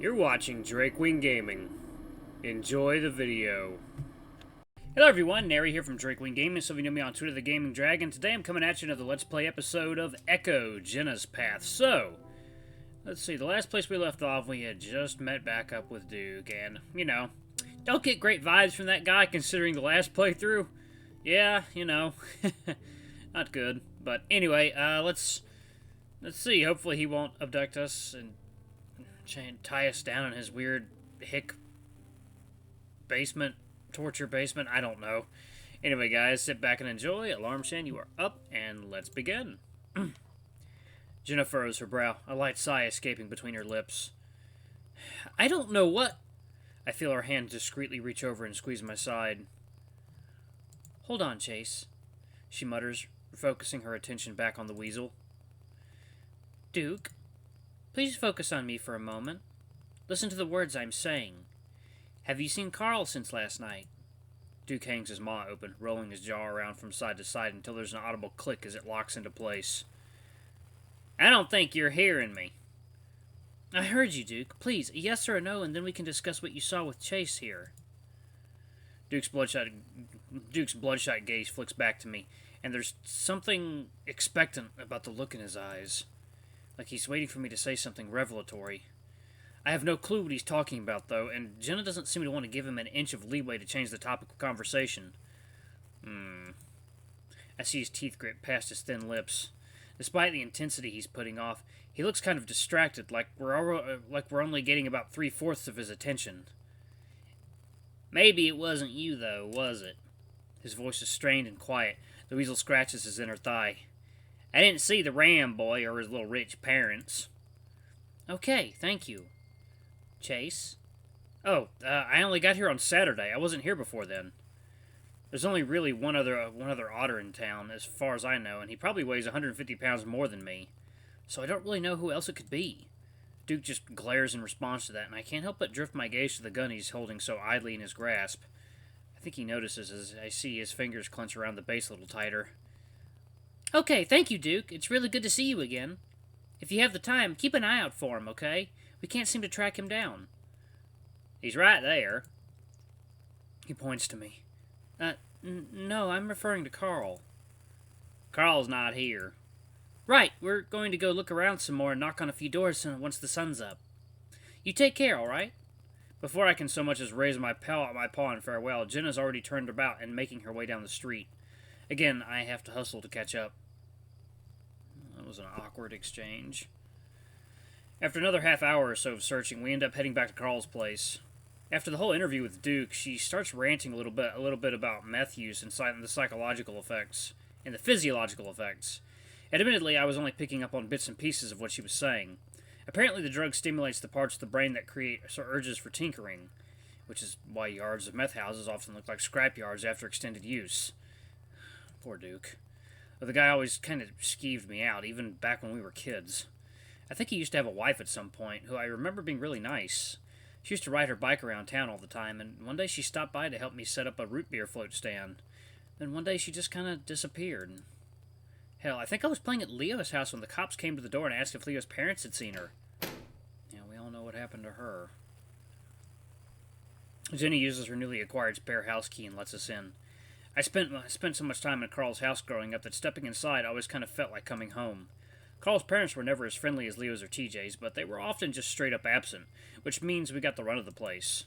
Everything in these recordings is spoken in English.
You're watching Drakewing Gaming. Enjoy the video. Hello everyone, Nary here from Drakewing Gaming. Some of you know me on Twitter, the Gaming Dragon. Today I'm coming at you another Let's Play episode of Echo, Jenna's Path. So, let's see, the last place we left off, we had just met back up with Duke, and, you know, don't get great vibes from that guy considering the last playthrough. Yeah, you know, not good. But anyway, let's see, hopefully he won't abduct us and tie us down in his weird hick basement, torture basement, I don't know. Anyway, guys, sit back and enjoy. Alarm Shan, you are up, and let's begin. Jenna furrows her brow, a light sigh escaping between her lips. I don't know what... I feel her hand discreetly reach over and squeeze my side. Hold on, Chase, she mutters, focusing her attention back on the weasel. Duke, please focus on me for a moment. Listen to the words I'm saying. Have you seen Carl since last night? Duke hangs his maw open, rolling his jaw around from side to side until there's an audible click as it locks into place. I don't think you're hearing me. I heard you, Duke. Please, a yes or a no, and then we can discuss what you saw with Chase here. Duke's bloodshot gaze flicks back to me, and there's something expectant about the look in his eyes. Like he's waiting for me to say something revelatory. I have no clue what he's talking about, though, and Jenna doesn't seem to want to give him an inch of leeway to change the topic of conversation. I see his teeth grit past his thin lips. Despite the intensity he's putting off, he looks kind of distracted, like we're only getting about 3/4 of his attention. Maybe it wasn't you, though, was it? His voice is strained and quiet. The weasel scratches his inner thigh. I didn't see the Ram boy or his little rich parents. Okay, thank you. Chase? Oh, I only got here on Saturday. I wasn't here before then. There's only really one other otter in town, as far as I know, and he probably weighs 150 pounds more than me. So I don't really know who else it could be. Duke just glares in response to that, and I can't help but drift my gaze to the gun he's holding so idly in his grasp. I think he notices as I see his fingers clench around the base a little tighter. Okay, thank you, Duke. It's really good to see you again. If you have the time, keep an eye out for him, okay? We can't seem to track him down. He's right there. He points to me. No, I'm referring to Carl. Carl's not here. Right, we're going to go look around some more and knock on a few doors once the sun's up. You take care, all right? Before I can so much as raise my paw in farewell, Jenna's already turned about and making her way down the street. Again, I have to hustle to catch up. That was an awkward exchange. After another half hour or so of searching, we end up heading back to Carl's place. After the whole interview with Duke, she starts ranting a little bit about meth use and the psychological effects and the physiological effects. Admittedly, I was only picking up on bits and pieces of what she was saying. Apparently, the drug stimulates the parts of the brain that create urges for tinkering, which is why yards of meth houses often look like scrap yards after extended use. Poor Duke. The guy always kind of skeeved me out, even back when we were kids. I think he used to have a wife at some point, who I remember being really nice. She used to ride her bike around town all the time, and one day she stopped by to help me set up a root beer float stand. Then one day she just kind of disappeared. Hell, I think I was playing at Leo's house when the cops came to the door and asked if Leo's parents had seen her. Yeah, we all know what happened to her. Jenny uses her newly acquired spare house key and lets us in. I spent so much time at Carl's house growing up that stepping inside always kind of felt like coming home. Carl's parents were never as friendly as Leo's or TJ's, but they were often just straight up absent, which means we got the run of the place.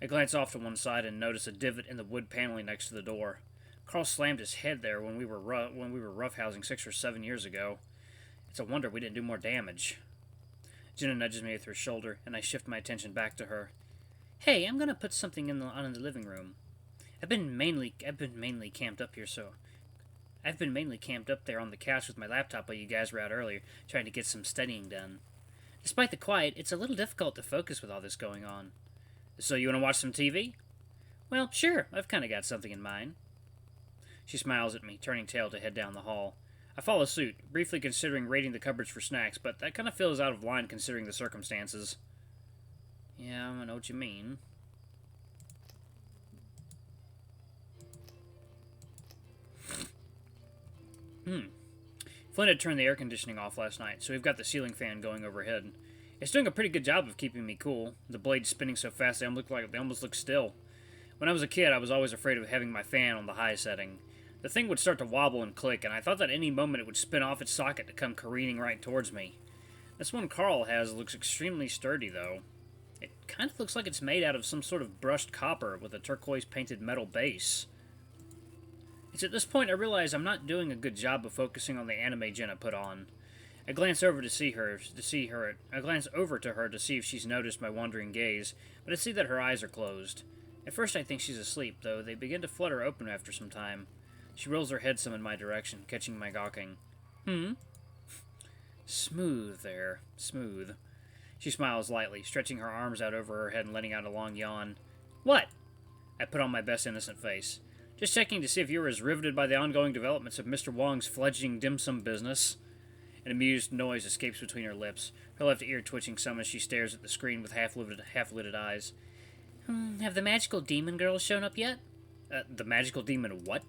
I glance off to one side and notice a divot in the wood paneling next to the door. Carl slammed his head there when we were roughhousing 6 or 7 years ago. It's a wonder we didn't do more damage. Jenna nudges me with her shoulder, and I shift my attention back to her. Hey, I'm gonna put something on in the living room. I've been mainly camped up there on the couch with my laptop while you guys were out earlier, trying to get some studying done. Despite the quiet, it's a little difficult to focus with all this going on. So you want to watch some TV? Well, sure, I've kind of got something in mind. She smiles at me, turning tail to head down the hall. I follow suit, briefly considering raiding the cupboards for snacks, but that kind of feels out of line considering the circumstances. Yeah, I know what you mean. Flynn had turned the air conditioning off last night, so we've got the ceiling fan going overhead. It's doing a pretty good job of keeping me cool. The blades spinning so fast they almost look still. When I was a kid, I was always afraid of having my fan on the high setting. The thing would start to wobble and click, and I thought that any moment it would spin off its socket to come careening right towards me. This one Carl has looks extremely sturdy, though. It kind of looks like it's made out of some sort of brushed copper with a turquoise-painted metal base. It's at this point I realize I'm not doing a good job of focusing on the anime Jenna put on. I glance over to her to see if she's noticed my wandering gaze, but I see that her eyes are closed. At first I think she's asleep, though they begin to flutter open after some time. She rolls her head some in my direction, catching my gawking. Smooth there. Smooth. She smiles lightly, stretching her arms out over her head and letting out a long yawn. What? I put on my best innocent face. Just checking to see if you were as riveted by the ongoing developments of Mr. Wong's fledgling dim sum business. An amused noise escapes between her lips, her left ear twitching some as she stares at the screen with half-lidded eyes. Have the magical demon girls shown up yet? The magical demon what?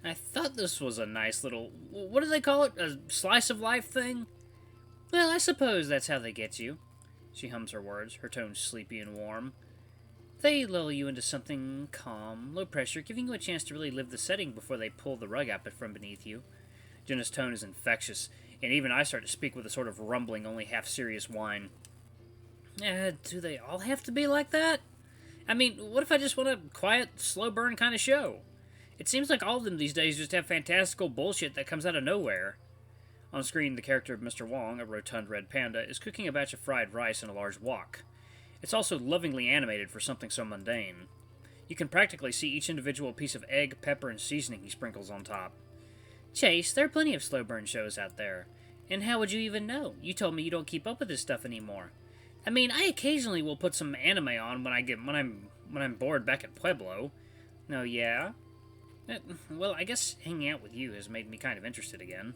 I thought this was a nice little... What do they call it? A slice of life thing? Well, I suppose that's how they get you. She hums her words, her tone sleepy and warm. They lull you into something calm, low pressure, giving you a chance to really live the setting before they pull the rug out from beneath you. Jenna's tone is infectious, and even I start to speak with a sort of rumbling, only half-serious whine. Do they all have to be like that? I mean, what if I just want a quiet, slow-burn kind of show? It seems like all of them these days just have fantastical bullshit that comes out of nowhere. On screen, the character of Mr. Wong, a rotund red panda, is cooking a batch of fried rice in a large wok. It's also lovingly animated for something so mundane. You can practically see each individual piece of egg, pepper, and seasoning he sprinkles on top. Chase, there are plenty of slow burn shows out there. And how would you even know? You told me you don't keep up with this stuff anymore. I mean, I occasionally will put some anime on when I'm bored back at Pueblo. Oh yeah? Well, I guess hanging out with you has made me kind of interested again.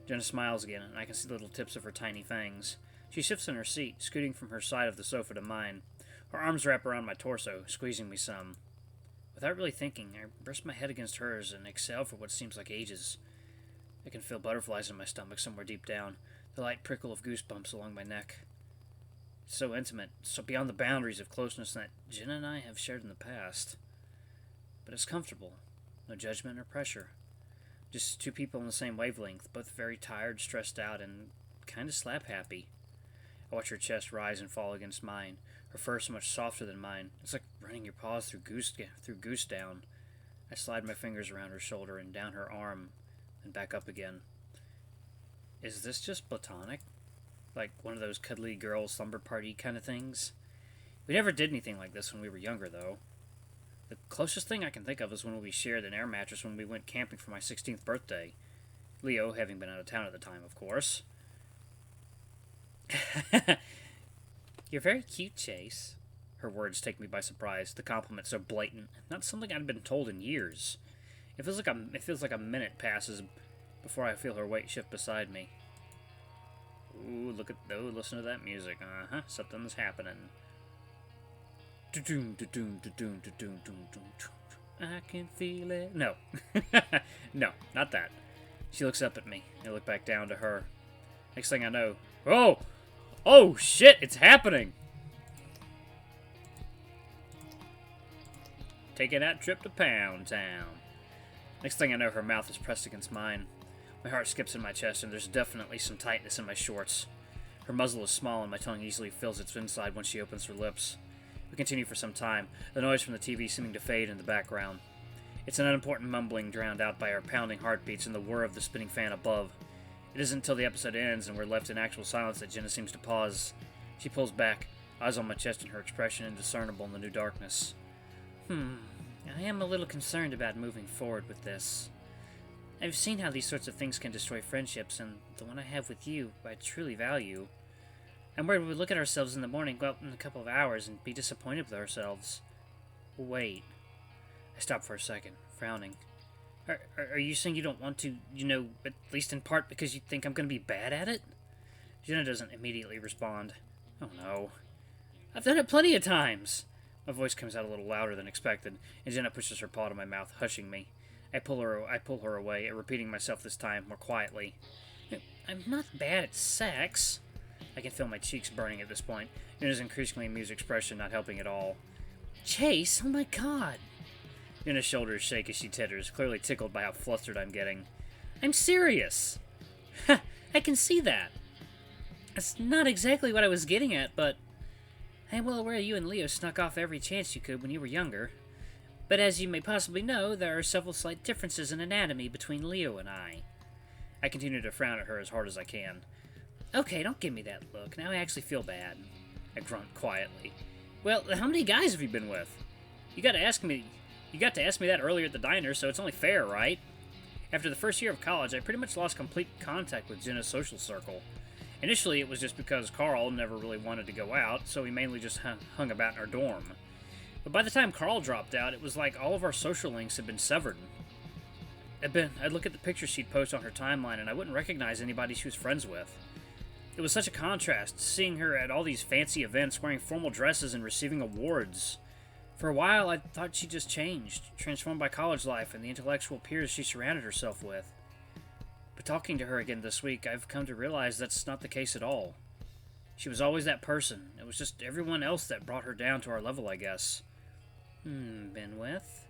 Jenna smiles again, and I can see the little tips of her tiny fangs. She shifts in her seat, scooting from her side of the sofa to mine. Her arms wrap around my torso, squeezing me some. Without really thinking, I rest my head against hers and exhale for what seems like ages. I can feel butterflies in my stomach somewhere deep down, the light prickle of goosebumps along my neck. It's so intimate, so beyond the boundaries of closeness that Jenna and I have shared in the past. But it's comfortable. No judgment or pressure. Just two people on the same wavelength, both very tired, stressed out, and kind of slap-happy. I watch her chest rise and fall against mine, her fur so much softer than mine. It's like running your paws through goose down. I slide my fingers around her shoulder and down her arm, and back up again. Is this just platonic? Like one of those cuddly girl slumber party kind of things? We never did anything like this when we were younger, though. The closest thing I can think of is when we shared an air mattress when we went camping for my 16th birthday. Leo having been out of town at the time, of course. You're very cute, Chase. Her words take me by surprise, the compliment so blatant, not something I'd been told in years. It feels like a minute passes before I feel her weight shift beside me. Ooh, listen to that music. Something's happening. I can feel it. No. No, not that. She looks up at me. I look back down to her. Next thing I know... Oh! Oh, shit! It's happening! Taking that trip to Pound Town. Next thing I know, her mouth is pressed against mine. My heart skips in my chest, and there's definitely some tightness in my shorts. Her muzzle is small, and my tongue easily fills its inside when she opens her lips. We continue for some time, the noise from the TV seeming to fade in the background. It's an unimportant mumbling drowned out by our pounding heartbeats and the whir of the spinning fan above. It isn't until the episode ends and we're left in actual silence that Jenna seems to pause. She pulls back, eyes on my chest and her expression indiscernible in the new darkness. I am a little concerned about moving forward with this. I've seen how these sorts of things can destroy friendships, and the one I have with you, I truly value. I'm worried we look at ourselves in the morning, go out in a couple of hours, and be disappointed with ourselves. Wait. I stop for a second, frowning. Are you saying you don't want to, at least in part because you think I'm going to be bad at it? Jenna doesn't immediately respond. Oh no. I've done it plenty of times. My voice comes out a little louder than expected, and Jenna pushes her paw to my mouth, hushing me. I pull her away, repeating myself this time, more quietly. I'm not bad at sex. I can feel my cheeks burning at this point, and his increasingly amused expression not helping at all. Chase, oh my god! Jenna's shoulders shake as she titters, clearly tickled by how flustered I'm getting. I'm serious! Ha! I can see that! That's not exactly what I was getting at, but I'm well aware you and Leo snuck off every chance you could when you were younger. But as you may possibly know, there are several slight differences in anatomy between Leo and I. I continue to frown at her as hard as I can. Okay, don't give me that look. Now I actually feel bad. I grunt quietly. Well, how many guys have you been with? You got to ask me that earlier at the diner, so it's only fair, right? After the first year of college, I pretty much lost complete contact with Jenna's social circle. Initially, it was just because Carl never really wanted to go out, so we mainly just hung about in our dorm. But by the time Carl dropped out, it was like all of our social links had been severed. I'd look at the pictures she'd post on her timeline, and I wouldn't recognize anybody she was friends with. It was such a contrast, seeing her at all these fancy events, wearing formal dresses and receiving awards. For a while, I thought she just changed, transformed by college life and the intellectual peers she surrounded herself with. But talking to her again this week, I've come to realize that's not the case at all. She was always that person. It was just everyone else that brought her down to our level, I guess. Been with?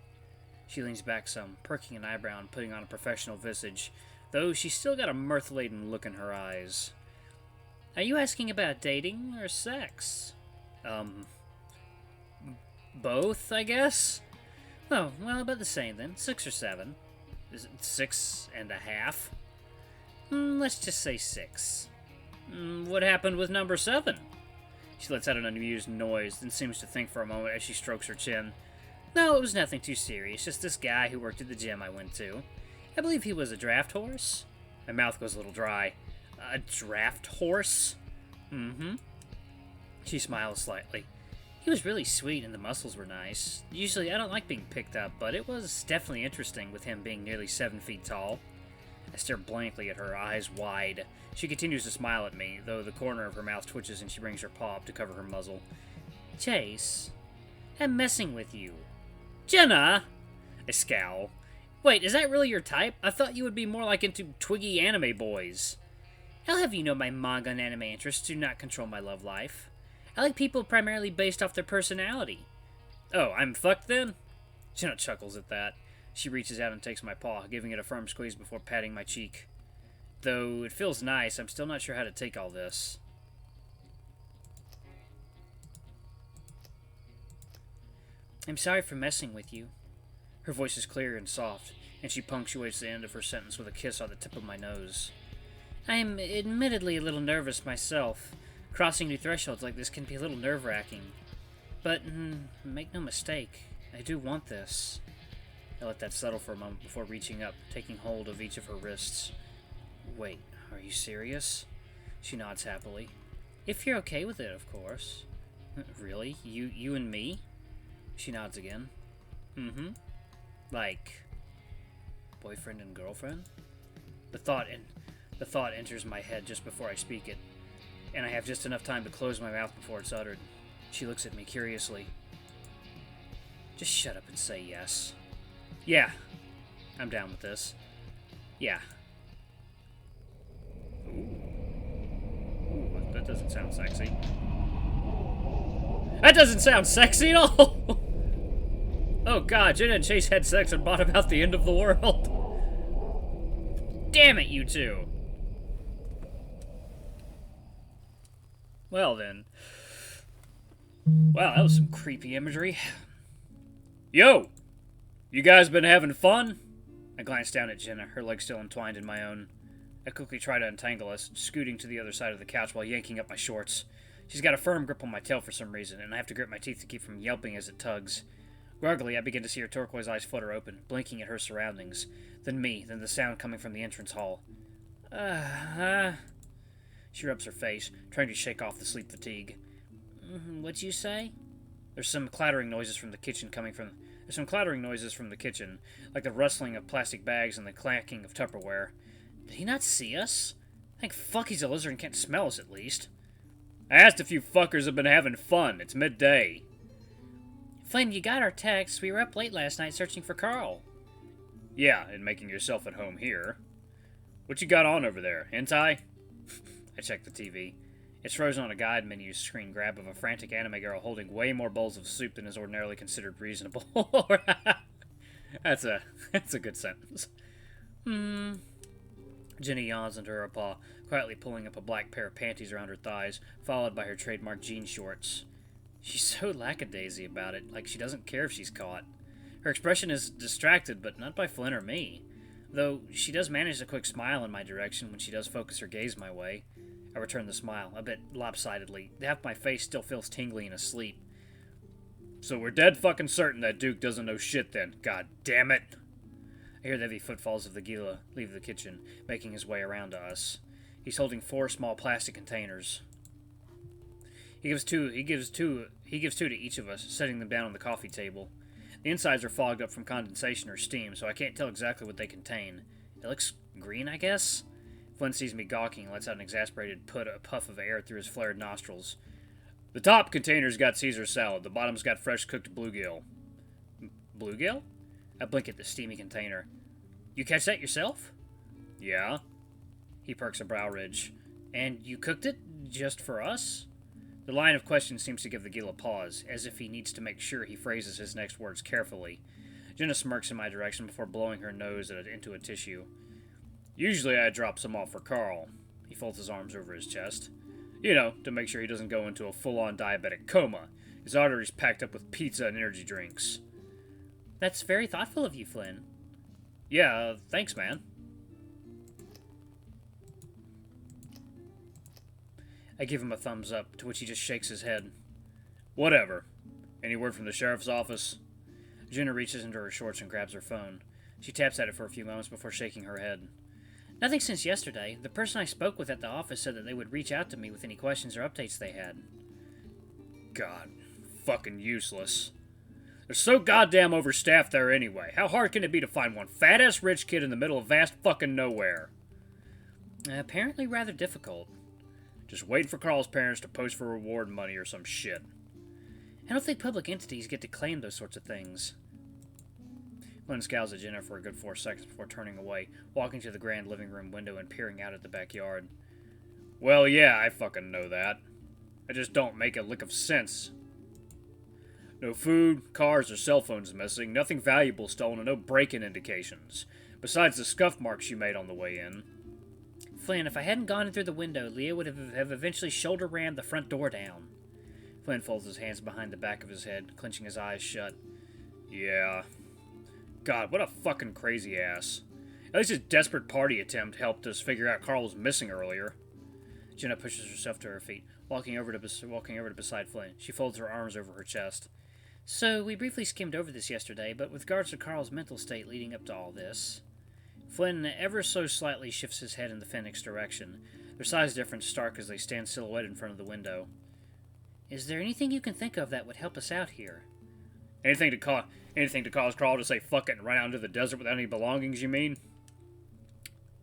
She leans back some, perking an eyebrow and putting on a professional visage, though she's still got a mirth-laden look in her eyes. Are you asking about dating or sex? Both, I guess? Oh, well, about the same then. 6 or 7. Is it 6.5? Let's just say 6. What happened with number 7? She lets out an unamused noise, then seems to think for a moment as she strokes her chin. No, it was nothing too serious, just this guy who worked at the gym I went to. I believe he was a draft horse. My mouth goes a little dry. A draft horse? She smiles slightly. He was really sweet and the muscles were nice. Usually I don't like being picked up, but it was definitely interesting with him being nearly 7 feet tall. I stare blankly at her, eyes wide. She continues to smile at me, though the corner of her mouth twitches and she brings her paw up to cover her muzzle. Chase, I'm messing with you. Jenna! I scowl. Wait, is that really your type? I thought you would be more like into twiggy anime boys. I'll have you know my manga and anime interests do not control my love life. I like people primarily based off their personality. Oh, I'm fucked then? Jenna chuckles at that. She reaches out and takes my paw, giving it a firm squeeze before patting my cheek. Though it feels nice, I'm still not sure how to take all this. I'm sorry for messing with you. Her voice is clear and soft, and she punctuates the end of her sentence with a kiss on the tip of my nose. I am admittedly a little nervous myself. Crossing new thresholds like this can be a little nerve-wracking. But, make no mistake, I do want this. I let that settle for a moment before reaching up, taking hold of each of her wrists. Wait, are you serious? She nods happily. If you're okay with it, of course. Really? You and me? She nods again. Like, boyfriend and girlfriend? The thought enters my head just before I speak it, and I have just enough time to close my mouth before it's uttered. She looks at me curiously. Just shut up and say yes. Yeah, I'm down with this. Yeah. Ooh, that doesn't sound sexy. That doesn't sound sexy at all! Oh god, Jenna and Chase had sex and brought about the end of the world. Damn it, you two! Well then. Wow, that was some creepy imagery. Yo! You guys been having fun? I glanced down at Jenna, her legs still entwined in my own. I quickly try to untangle us, scooting to the other side of the couch while yanking up my shorts. She's got a firm grip on my tail for some reason, and I have to grit my teeth to keep from yelping as it tugs. Groggily, I begin to see her turquoise eyes flutter open, blinking at her surroundings. Then me, then the sound coming from the entrance hall. She rubs her face, trying to shake off the sleep fatigue. What'd you say? There's some clattering noises from the kitchen, like the rustling of plastic bags and the clacking of Tupperware. Did he not see us? Thank fuck he's a lizard and can't smell us, at least. I asked if you fuckers have been having fun. It's midday. Flame, you got our text. We were up late last night searching for Carl. Yeah, and making yourself at home here. What you got on over there? Hentai? I checked the TV. It's frozen on a guide menu screen grab of a frantic anime girl holding way more bowls of soup than is ordinarily considered reasonable. that's a good sentence. Jenny yawns into her paw, quietly pulling up a black pair of panties around her thighs, followed by her trademark jean shorts. She's so lackadaisy about it, like she doesn't care if she's caught. Her expression is distracted, but not by Flynn or me. Though she does manage a quick smile in my direction when she does focus her gaze my way. I return the smile, a bit lopsidedly. Half my face still feels tingly and asleep. So we're dead fucking certain that Duke doesn't know shit then. God damn it. I hear the heavy footfalls of the Gila leave the kitchen, making his way around to us. He's holding 4 small plastic containers. He gives two to each of us, setting them down on the coffee table. The insides are fogged up from condensation or steam, so I can't tell exactly what they contain. It looks green, I guess? Flynn sees me gawking and lets out an exasperated puff of air through his flared nostrils. The top container's got Caesar salad. The bottom's got fresh cooked bluegill. Bluegill? I blink at the steamy container. You catch that yourself? Yeah. He perks a brow ridge. And you cooked it just for us? The line of questions seems to give the Gila pause, as if he needs to make sure he phrases his next words carefully. Jenna smirks in my direction before blowing her nose into a tissue. Usually I drop some off for Carl. He folds his arms over his chest. You know, to make sure he doesn't go into a full-on diabetic coma. His arteries packed up with pizza and energy drinks. That's very thoughtful of you, Flynn. Yeah, thanks, man. I give him a thumbs up, to which he just shakes his head. Whatever. Any word from the sheriff's office? Jenna reaches into her shorts and grabs her phone. She taps at it for a few moments before shaking her head. Nothing since yesterday. The person I spoke with at the office said that they would reach out to me with any questions or updates they had. God. Fucking useless. They're so goddamn overstaffed there anyway. How hard can it be to find one fat-ass rich kid in the middle of vast fucking nowhere? Apparently rather difficult. Just waiting for Carl's parents to post for reward money or some shit. I don't think public entities get to claim those sorts of things. Flynn scowls at Jenna for a good 4 seconds before turning away, walking to the grand living room window and peering out at the backyard. Well, yeah, I fucking know that. I just don't make a lick of sense. No food, cars, or cell phones missing, nothing valuable stolen, and no break-in indications. Besides the scuff marks you made on the way in. Flynn, if I hadn't gone in through the window, Leah would have eventually shoulder-rammed the front door down. Flynn folds his hands behind the back of his head, clenching his eyes shut. Yeah. God, what a fucking crazy ass. At least his desperate party attempt helped us figure out Carl was missing earlier. Jenna pushes herself to her feet, walking over to beside Flynn. She folds her arms over her chest. So, we briefly skimmed over this yesterday, but with regards to Carl's mental state leading up to all this... Flynn ever so slightly shifts his head in the Fennec's direction, their size difference stark as they stand silhouetted in front of the window. Is there anything you can think of that would help us out here? Anything to cause Carl to say fuck it and run out into the desert without any belongings, you mean?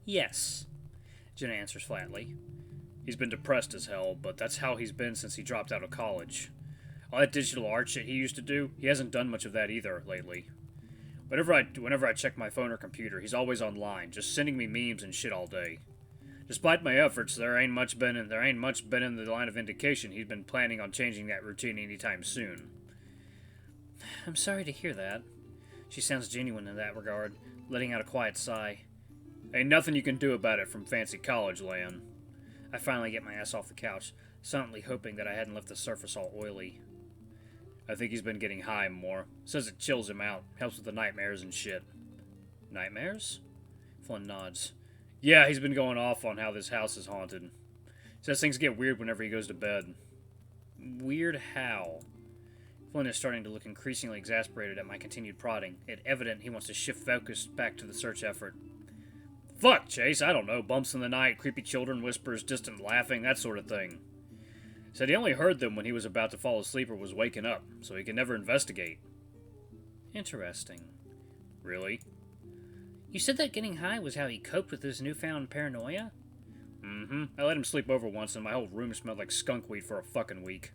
Yes, Jenna answers flatly. He's been depressed as hell, but that's how he's been since he dropped out of college. All that digital art shit he used to do, he hasn't done much of that either lately. Whenever I check my phone or computer, he's always online, just sending me memes and shit all day. Despite my efforts, there ain't much been in the line of indication he's been planning on changing that routine anytime soon. I'm sorry to hear that. She sounds genuine in that regard, letting out a quiet sigh. Ain't nothing you can do about it from fancy college land. I finally get my ass off the couch, silently hoping that I hadn't left the surface all oily. I think he's been getting high more. Says it chills him out, helps with the nightmares and shit. Nightmares? Flynn nods. Yeah, he's been going off on how this house is haunted. Says things get weird whenever he goes to bed. Weird how? Flynn is starting to look increasingly exasperated at my continued prodding. It's evident he wants to shift focus back to the search effort. Fuck, Chase, I don't know. Bumps in the night, creepy children, whispers, distant laughing, that sort of thing. Said he only heard them when he was about to fall asleep or was waking up, so he could never investigate. Interesting. Really? You said that getting high was how he coped with his newfound paranoia? Mm-hmm. I let him sleep over once and my whole room smelled like skunk weed for a fucking week.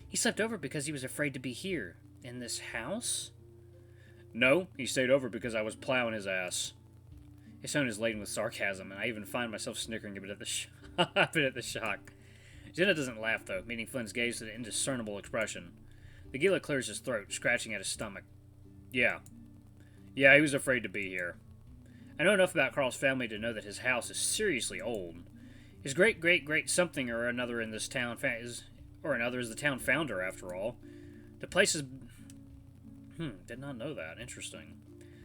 He slept over because he was afraid to be here. In this house? No, he stayed over because I was plowing his ass. His tone is laden with sarcasm, and I even find myself snickering a bit at the shock. Jenna doesn't laugh, though, meeting Flynn's gaze with an indiscernible expression. The Gila clears his throat, scratching at his stomach. Yeah. Yeah, he was afraid to be here. I know enough about Carl's family to know that his house is seriously old. His great-great-great something or another in this town is the town founder, after all. The place is... did not know that. Interesting.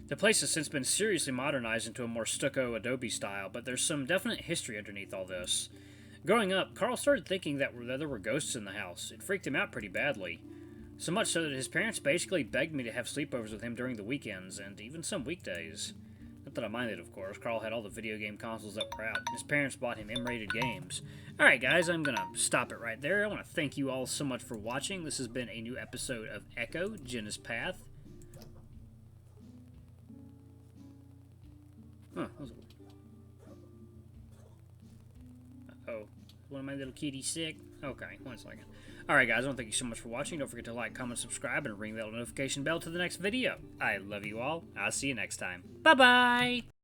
The place has since been seriously modernized into a more stucco adobe style, but there's some definite history underneath all this. Growing up, Carl started thinking that there were ghosts in the house. It freaked him out pretty badly. So much so that his parents basically begged me to have sleepovers with him during the weekends, and even some weekdays. Not that I minded, of course. Carl had all the video game consoles that were out. His parents bought him M-rated games. Alright guys, I'm gonna stop it right there. I want to thank you all so much for watching. This has been a new episode of Echo, Jenna's Path. Huh. Uh-oh. One of my little kitties sick? Okay, one second. Alright guys, I want to thank you so much for watching. Don't forget to like, comment, subscribe, and ring that notification bell to the next video. I love you all. I'll see you next time. Bye-bye!